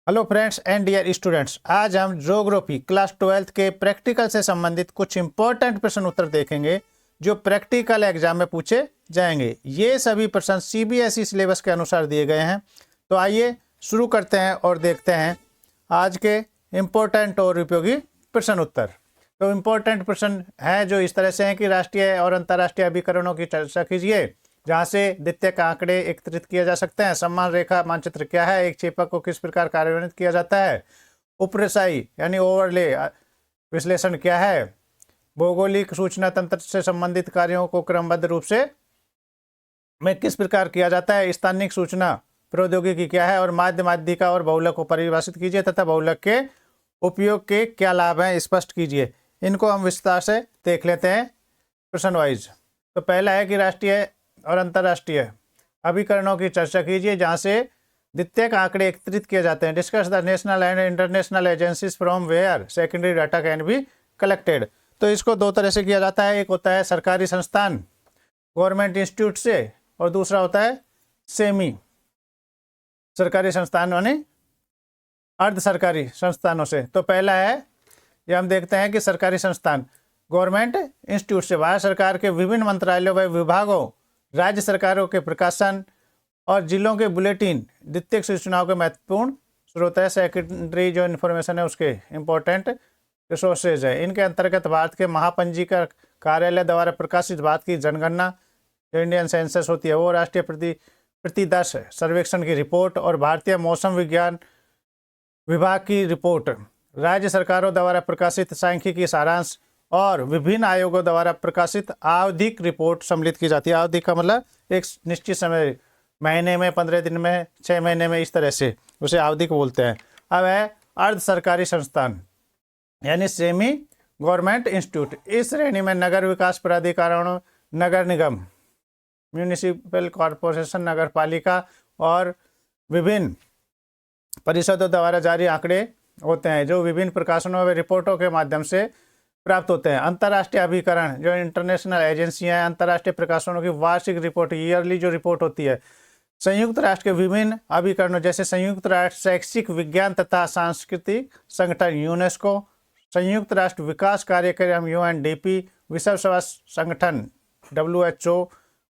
Hello friends and dear students, आज हम geography class 12th के प्रैक्टिकल से संबंधित कुछ इंपॉर्टेंट प्रश्न उत्तर देखेंगे जो प्रैक्टिकल एग्जाम में पूछे जाएंगे। ये सभी प्रश्न सीबीएसई सिलेबस के अनुसार दिए गए हैं। तो आइए शुरू करते हैं और देखते हैं आज के इम्पोर्टेंट और उपयोगी प्रश्न उत्तर। तो इम्पोर्टेंट प्रश्न हैं जो इस तरह से हैं कि राष्ट्रीय और अंतर्राष्ट्रीय अभिकरणों की चर्चा कीजिए, जहाँ से द्वितीयक आंकड़े एकत्रित किए जा सकते हैं। सम्मान रेखा मानचित्र क्या है? एक क्षेपक को किस प्रकार कार्यान्वित किया जाता है? उपरसाई यानी ओवरले विश्लेषण क्या है? भौगोलिक सूचना तंत्र से संबंधित कार्यों को क्रमबद्ध रूप से में किस प्रकार किया जाता है? स्थानिक सूचना प्रौद्योगिकी क्या है? और माध्य माध्यिका और बहुलक को परिभाषित कीजिए तथा बहुलक के उपयोग के क्या लाभ हैं स्पष्ट कीजिए। इनको हम विस्तार से देख लेते हैं प्रश्न वाइज। तो पहला है कि राष्ट्रीय और अंतर्राष्ट्रीय अभिकरणों की चर्चा कीजिए जहां से द्वितीयक आंकड़े एकत्रित किए जाते हैं। Discuss the national and international agencies from where secondary data can be collected. तो इसको दो तरह से किया जाता है, एक होता है सरकारी संस्थान गवर्नमेंट इंस्टीट्यूट से, और दूसरा होता है सेमी सरकारी संस्थान यानी अर्ध सरकारी संस्थानों से। तो पहला है, ये हम देखते हैं कि सरकारी संस्थान गवर्नमेंट इंस्टीट्यूट से भारत सरकार के विभिन्न मंत्रालयों व विभागों, राज्य सरकारों के प्रकाशन और जिलों के बुलेटिन द्वितीयक सूचनाओं के महत्वपूर्ण स्रोत है। सेकेंडरी जो इन्फॉर्मेशन है उसके इम्पोर्टेंट रिसोर्सेज है। इनके अंतर्गत भारत के महापंजीकर कार्यालय द्वारा प्रकाशित भारत की जनगणना जो इंडियन सेंसस होती है वो, राष्ट्रीय प्रतिदर्श सर्वेक्षण की रिपोर्ट और भारतीय मौसम विज्ञान विभाग की रिपोर्ट, राज्य सरकारों द्वारा प्रकाशित सांख्यिकी सारांश और विभिन्न आयोगों द्वारा प्रकाशित आवधिक रिपोर्ट सम्मिलित की जाती है। आवधिक का मतलब एक निश्चित समय, महीने में, 15 दिन में, 6 महीने में, इस तरह से उसे आवधिक बोलते हैं। अब है अर्ध सरकारी संस्थान यानी सेमी गवर्नमेंट इंस्टीट्यूट। इस श्रेणी में नगर विकास प्राधिकरणों, नगर निगम, म्यूनिसिपल कॉरपोरेशन, नगर पालिका और विभिन्न परिषदों द्वारा जारी आंकड़े होते हैं जो विभिन्न प्रकाशनों व रिपोर्टों के माध्यम से प्राप्त होते हैं। अंतर्राष्ट्रीय अभिकरण जो इंटरनेशनल एजेंसियां हैं, अंतर्राष्ट्रीय प्रकाशनों की वार्षिक रिपोर्ट, ईयरली जो रिपोर्ट होती है। संयुक्त राष्ट्र के विभिन्न अभिकरणों जैसे संयुक्त राष्ट्र शैक्षिक विज्ञान तथा सांस्कृतिक संगठन यूनेस्को, संयुक्त राष्ट्र विकास कार्यक्रम यूएनडीपी, विश्व स्वास्थ्य संगठन WHO,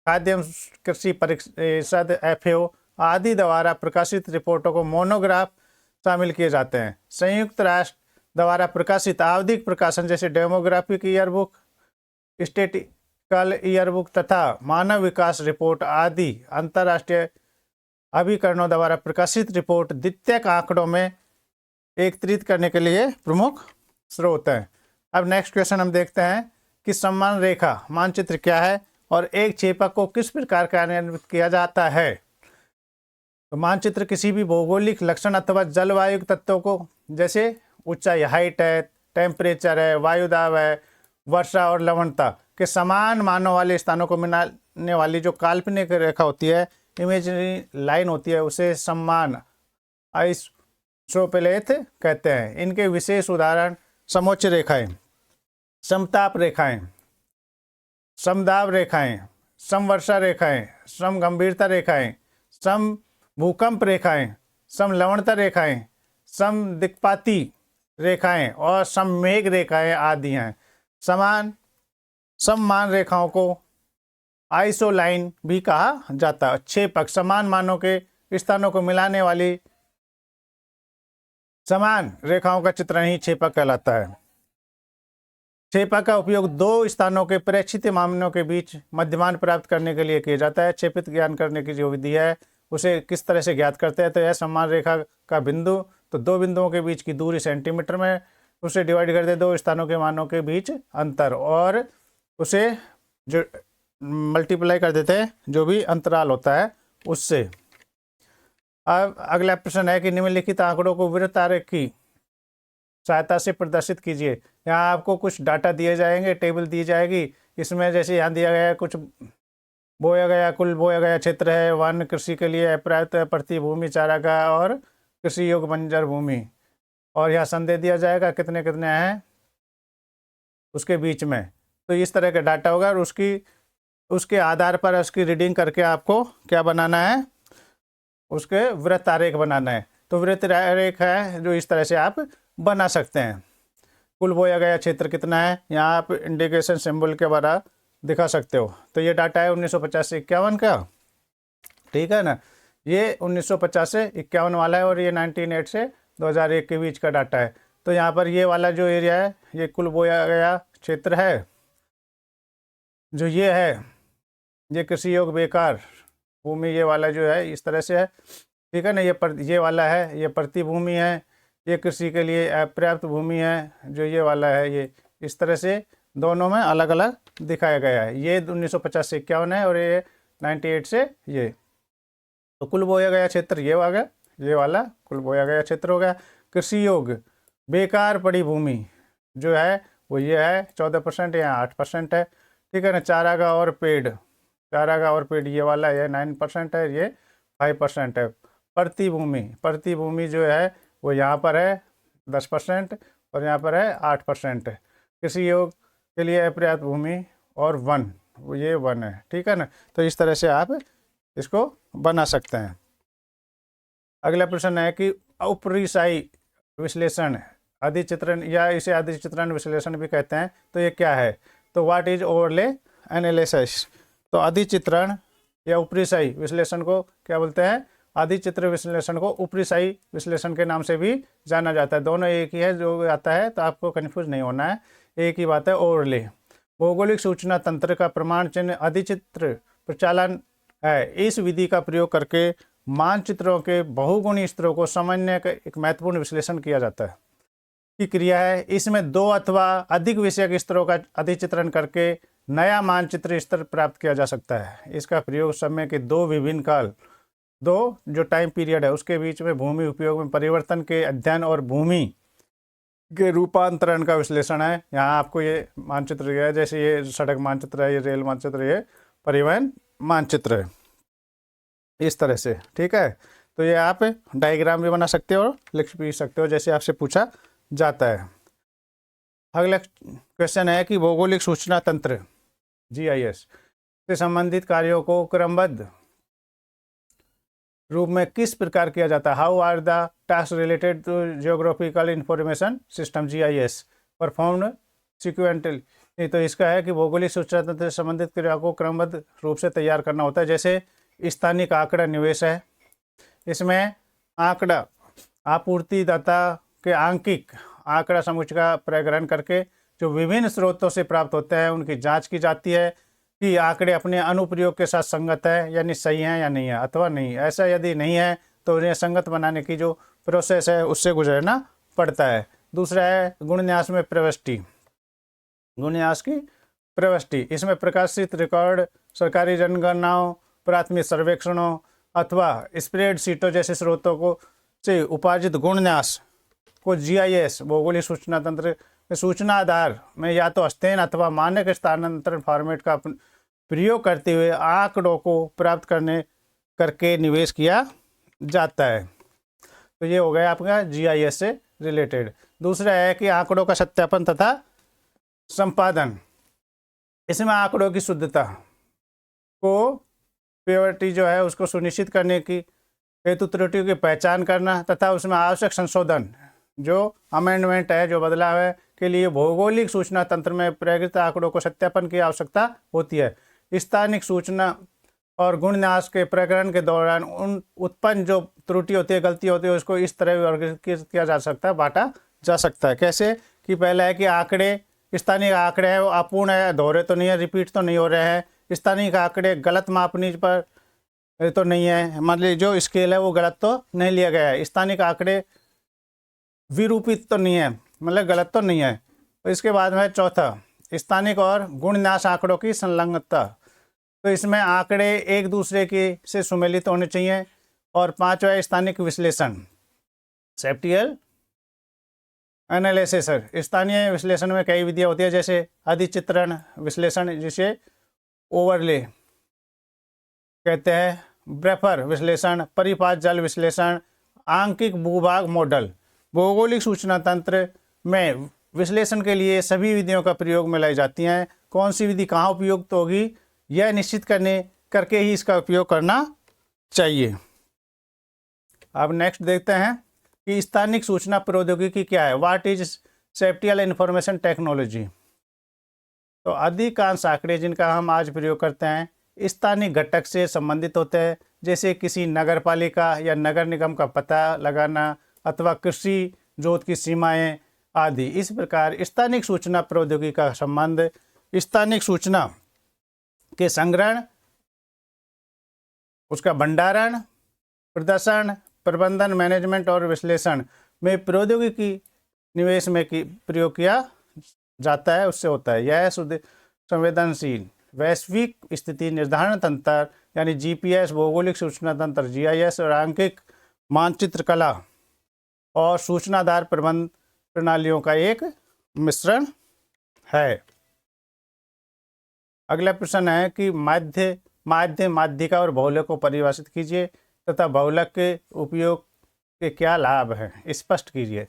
खाद्य एवं कृषि परिषद FAO आदि द्वारा प्रकाशित रिपोर्टों को मोनोग्राफ शामिल किए जाते हैं। संयुक्त राष्ट्र द्वारा प्रकाशित आवधिक प्रकाशन जैसे डेमोग्राफिक ईयरबुक, स्टैटिस्टिकल ईयरबुक तथा मानव विकास रिपोर्ट आदि अंतर्राष्ट्रीय अभिकरणों द्वारा प्रकाशित रिपोर्ट द्वितीयक आंकड़ों में एकत्रित करने के लिए प्रमुख स्रोत हैं। अब नेक्स्ट क्वेश्चन हम देखते हैं कि सम्मान रेखा मानचित्र क्या है और एक क्षेपक को किस प्रकार कार्यान्वित किया जाता है। तो मानचित्र किसी भी भौगोलिक लक्षण अथवा जलवायु तत्वों को, जैसे ऊंचाई, हाइट है, टेम्परेचर है, वायुदाब है, वर्षा और लवणता के समान मानों वाले स्थानों को मिलाने वाली जो काल्पनिक रेखा होती है, इमेजिनरी लाइन होती है, उसे सम्मान आइसोपेलेथ कहते हैं। इनके विशेष उदाहरण समोच्च रेखाएं, समताप रेखाएं, समदाब रेखाएं, समवर्षा रेखाएं, सम गंभीरता रेखाएं, सम भूकंप रेखाएं, सम लवणता रेखाएं, सम दिक्पाती रेखाएं और सममेघ रेखाएं आदि हैं। सम्मान रेखाओं को आइसोलाइन भी कहा जाता है। क्षेपक समान मानों के स्थानों को मिलाने वाली समान रेखाओं का चित्रण ही क्षेपक कहलाता है। क्षेपक का उपयोग दो स्थानों के प्रेक्षित मानों के बीच मध्यमान प्राप्त करने के लिए किया जाता है। क्षेपित ज्ञान करने की जो विधि है उसे किस तरह से ज्ञात करते हैं? तो यह सम्मान रेखा का बिंदु, तो दो बिंदुओं के बीच की दूरी सेंटीमीटर में, उसे डिवाइड कर दे दो स्थानों के मानों के बीच अंतर, और उसे जो मल्टीप्लाई कर देते हैं जो भी अंतराल होता है उससे। अब अगला प्रश्न है कि निम्नलिखित आंकड़ों को वृत्त आरेख की सहायता से प्रदर्शित कीजिए। यहाँ आपको कुछ डाटा दिए जाएंगे, टेबल दी जाएगी। इसमें जैसे यहाँ दिया गया है कुछ कुल बोया गया क्षेत्र है, वन कृषि के लिए पर्याप्त प्रति भूमि चारागाह और कृषि योग्य बंजर भूमि, और यहाँ संदेह दिया जाएगा कितने कितने हैं उसके बीच में। तो इस तरह का डाटा होगा और उसके आधार पर उसकी रीडिंग करके आपको क्या बनाना है, उसके वृत्त आरेख बनाना है। तो वृत्त रेखा है जो इस तरह से आप बना सकते हैं। कुल बोया गया क्षेत्र कितना है, यहाँ आप इंडिकेशन सिंबल के द्वारा दिखा सकते हो। तो ये डाटा है 1950 से 51 का, ठीक है ना। ये 1950 से 51 वाला है और ये 1908 से 2001 के बीच का डाटा है। तो यहाँ पर ये वाला जो एरिया है ये कुल बोया गया क्षेत्र है, जो ये है ये कृषि योग्य बेकार भूमि, ये वाला जो है इस तरह से है, ठीक है ना। ये वाला है ये प्रति भूमि है, ये कृषि के लिए अपर्याप्त भूमि है, जो ये वाला है ये इस तरह से दोनों में अलग अलग दिखाया गया है। ये 1950 से 51 है और ये 98 से ये। तो कुल बोया गया क्षेत्र ये आ गया, ये वाला कुल बोया गया क्षेत्र हो गया। कृषि योग्य बेकार पड़ी भूमि जो है वो ये है 14% या 8% है, ठीक है ना। चारागाह और पेड़ ये वाला ये 9% है, ये 5% है। प्रति भूमि जो है वो यहाँ पर है 10% और यहाँ पर है 8%। कृषि योग के लिए अपर्याप्त भूमि और 1 ये 1 है, ठीक है ना। तो इस तरह से आप इसको बना सकते हैं। अगला प्रश्न है कि उपरिसाई विश्लेषण अधिचित्रण या इसे अधिचित्रण विश्लेषण भी कहते हैं, तो ये क्या है। तो व्हाट इज ओवरले एनालिसिस। तो अधिचित्रण या उपरिसाई विश्लेषण को क्या बोलते हैं, अधिचित्र विश्लेषण को उपरिसाई विश्लेषण के नाम से भी जाना जाता है। दोनों एक ही है, जो आता है तो आपको कंफ्यूज नहीं होना है, एक ही बात है। ओवरले भौगोलिक सूचना तंत्र का प्रमाण चिन्ह अधिचित्र प्रचालन है। इस विधि का प्रयोग करके मानचित्रों के बहुगुणी स्तरों को समझने का एक महत्वपूर्ण विश्लेषण किया जाता है की क्रिया है। इसमें 2 अथवा अधिक विषयक स्तरों का अधिचित्रण करके नया मानचित्र स्तर प्राप्त किया जा सकता है। इसका प्रयोग समय के 2 विभिन्न काल, 2 जो टाइम पीरियड है उसके बीच में भूमि उपयोग में परिवर्तन के अध्ययन और भूमि के रूपांतरण का विश्लेषण है। यहाँ आपको ये मानचित्र है, जैसे ये सड़क मानचित्र है, ये रेल मानचित्र, ये परिवहन मानचित्र है, इस तरह से, ठीक है। तो ये आप डायग्राम भी बना सकते हो और लिख भी सकते हो जैसे आपसे पूछा जाता है। अगला क्वेश्चन है कि भौगोलिक सूचना तंत्र GIS से संबंधित कार्यों को क्रमबद्ध रूप में किस प्रकार किया जाता है। How are the task related to geographical information system GIS performed sequentially. तो इसका है कि भौगोलिक सूचना तंत्र से संबंधित क्रिया को क्रमबद्ध रूप से तैयार करना होता है। जैसे स्थानिक आंकड़ा निवेश है, इसमें आंकड़ा आपूर्तिदाता के आंकिक आंकड़ा समुच्चय का प्रग्रहण करके जो विभिन्न स्रोतों से प्राप्त होते हैं उनकी जांच की जाती है कि आंकड़े अपने अनुप्रयोग के साथ संगत है यानी सही है या नहीं है अथवा नहीं। ऐसा यदि नहीं है तो उन्हें संगत बनाने की जो प्रोसेस है उससे गुजरना पड़ता है। दूसरा है गुणन्यास में प्रविष्टि, गुणन्यास की प्रविष्टि। इसमें प्रकाशित रिकॉर्ड, सरकारी जनगणनाओं, प्राथमिक सर्वेक्षणों अथवा स्प्रेडशीटों जैसे स्रोतों को से उपार्जित गुणन्यास को GIS भौगोलिक सूचना तंत्र में सूचना आधार में या तो हस्तेन अथवा मानक स्थानांतरण फॉर्मेट का प्रयोग करते हुए आंकड़ों को प्राप्त करके निवेश किया जाता है। तो ये हो गया आपका GIS से रिलेटेड। दूसरा है कि आंकड़ों का सत्यापन तथा संपादन। इसमें आंकड़ों की शुद्धता को प्योरिटी जो है उसको सुनिश्चित करने की हेतु त्रुटियों की पहचान करना तथा उसमें आवश्यक संशोधन जो अमेंडमेंट है, जो बदलाव है के लिए भौगोलिक सूचना तंत्र में प्रकृत आंकड़ों को सत्यापन की आवश्यकता होती है। स्थानिक सूचना और गुणन्यास के प्रकरण के दौरान उन उत्पन्न जो त्रुटि होती है, गलती होती है, उसको इस तरह वर्गीकृत किया जा सकता है, बांटा जा सकता है। कैसे कि पहला है कि आंकड़े स्थानीय आंकड़े हैं वो अपूर्ण है, दोहरे तो नहीं है, रिपीट तो नहीं हो रहे हैं। स्थानीय आंकड़े गलत मापनी पर तो नहीं है, मतलब जो स्केल है वो गलत तो नहीं लिया गया है। स्थानीय आंकड़े विरूपित तो नहीं है, मतलब गलत तो नहीं है। तो इसके बाद में चौथा स्थानिक और गुणन्यास आंकड़ों की संलग्नता। तो इसमें आंकड़े एक दूसरे के से सुमेलित होने चाहिए। और पांचवा स्थानिक विश्लेषण, सेप्टियल एनालिसिस। स्थानीय विश्लेषण में कई विधियाँ होती है, जैसे अधिचित्रण विश्लेषण जिसे ओवरले कहते हैं, ब्रेफर विश्लेषण, परिपात जल विश्लेषण, आंकिक भूभाग मॉडल। भौगोलिक सूचना तंत्र में विश्लेषण के लिए सभी विधियों का प्रयोग में लाई जाती हैं। कौन सी विधि कहाँ उपयुक्त होगी यह निश्चित करके ही इसका उपयोग करना चाहिए। अब नेक्स्ट देखते हैं। कि स्थानिक सूचना प्रौद्योगिकी क्या है, what is spatial information technology. तो अधिकांश आंकड़े जिनका हम आज प्रयोग करते हैं स्थानिक घटक से संबंधित होते हैं, जैसे किसी नगर पालिका या नगर निगम का पता लगाना अथवा कृषि जोत की सीमाएं आदि। इस प्रकार स्थानिक सूचना प्रौद्योगिकी का संबंध स्थानिक सूचना के संग्रहण, उसका भंडारण, प्रदर्शन, प्रबंधन, मैनेजमेंट और विश्लेषण में प्रौद्योगिकी निवेश में प्रयोग किया जाता है, उससे होता है। यह संवेदनशील वैश्विक स्थिति निर्धारण तंत्र यानी जीपीएस, भौगोलिक सूचना तंत्र जीआईएस और आंकिक मानचित्र कला और सूचनाधार प्रबंध प्रणालियों का एक मिश्रण है। अगला प्रश्न है कि माध्यिका और बहुलक को परिभाषित कीजिए तथा बहुलक के उपयोग के क्या लाभ हैं, स्पष्ट कीजिए।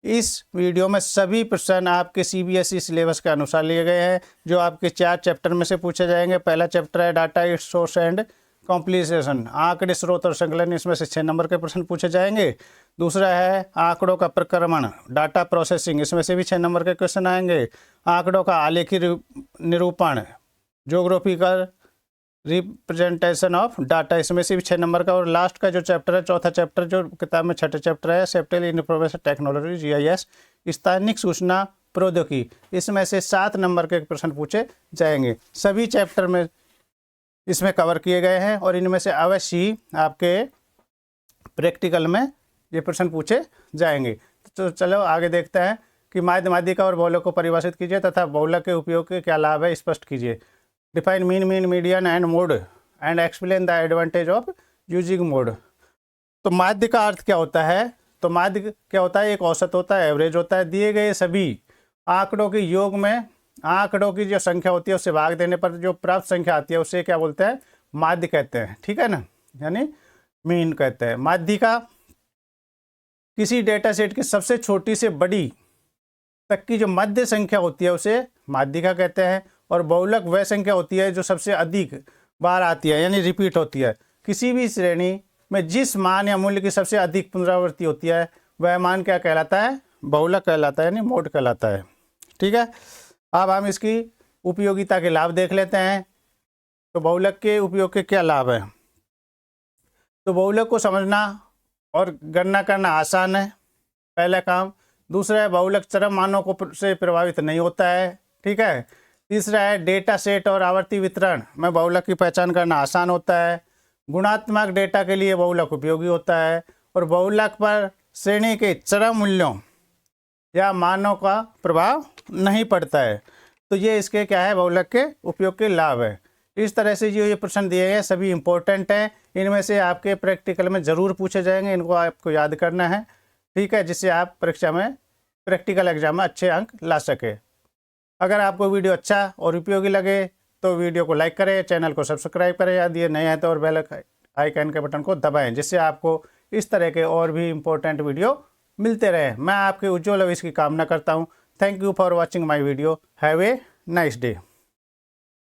इस वीडियो में सभी प्रश्न आपके सीबीएसई सिलेबस के अनुसार लिए गए हैं, जो आपके 4 चैप्टर में से पूछे जाएंगे। पहला चैप्टर है डाटा इट्स सोर्स एंड कॉम्प्लीसेशन, आंकड़े स्रोत और संकलन, इसमें से 6 नंबर के प्रश्न पूछे जाएंगे। दूसरा है आंकड़ों का प्रक्रमण, डाटा प्रोसेसिंग, इसमें से भी 6 नंबर के क्वेश्चन आएंगे। आंकड़ों का आलेखी निरूपण, ज्योग्राफिकल रिप्रेजेंटेशन ऑफ डाटा, इसमें से भी 6 नंबर का। और लास्ट का जो चैप्टर है, चौथा चैप्टर जो किताब में छठे चैप्टर है, स्पेटियल इंफॉर्मेशन टेक्नोलॉजी जीआईएस, स्थानिक सूचना प्रौद्योगिकी, इसमें से 7 नंबर के प्रश्न पूछे जाएंगे। सभी चैप्टर में इसमें कवर किए गए हैं और इनमें से अवश्य ही आपके प्रैक्टिकल में ये प्रश्न पूछे जाएंगे। तो चलो आगे देखते हैं कि माध्यिका और बहुलक को परिभाषित कीजिए तथा बहुलक के उपयोग के क्या लाभ है, स्पष्ट कीजिए। Define mean, median and mode and explain the advantage of using mode. तो माध्य का अर्थ क्या होता है? तो माध्य क्या होता है? एक औसत होता है, एवरेज होता है। दिए गए सभी आंकड़ों के योग में आंकड़ों की जो संख्या होती है उससे भाग देने पर जो प्राप्त संख्या आती है उसे क्या बोलते हैं? माध्य कहते हैं, ठीक है ना, यानी मीन कहते हैं। माध्यिका किसी डेटा सेट की सबसे छोटी से बड़ी तक की जो मध्य संख्या होती है उसे माध्यिका कहते हैं। और बहुलक वह संख्या होती है जो सबसे अधिक बार आती है, यानी रिपीट होती है। किसी भी श्रेणी में जिस मान या मूल्य की सबसे अधिक पुनरावृत्ति होती है वह मान क्या कहलाता है? बहुलक कहलाता है, यानी मोड कहलाता है, ठीक है। अब हम इसकी उपयोगिता के लाभ देख लेते हैं। तो बहुलक के उपयोग के क्या लाभ हैं? तो बहुलक को समझना और गणना करना आसान है, पहला काम। दूसरा है बहुलक चरम मानों को से प्रभावित नहीं होता है, ठीक है। तीसरा है डेटा सेट और आवर्ती वितरण में बहुलक की पहचान करना आसान होता है। गुणात्मक डेटा के लिए बहुलक उपयोगी होता है। और बहुलक पर श्रेणी के चरम मूल्यों या मानों का प्रभाव नहीं पड़ता है। तो ये इसके क्या है? बहुलक के उपयोग के लाभ है। इस तरह से जो ये प्रश्न दिए गए सभी इंपॉर्टेंट हैं, इनमें से आपके प्रैक्टिकल में ज़रूर पूछे जाएंगे, इनको आपको याद करना है, ठीक है, जिससे आप परीक्षा में प्रैक्टिकल एग्जाम में अच्छे अंक ला सके। अगर आपको वीडियो अच्छा और उपयोगी लगे तो वीडियो को लाइक करें, चैनल को सब्सक्राइब करें, यदि नए हैं तो और बेल आइकन के बटन को दबाएं, जिससे आपको इस तरह के और भी इम्पोर्टेंट वीडियो मिलते रहे। मैं आपके उज्ज्वल भविष्य की कामना करता हूं। Thank you for watching my video. Have a nice day.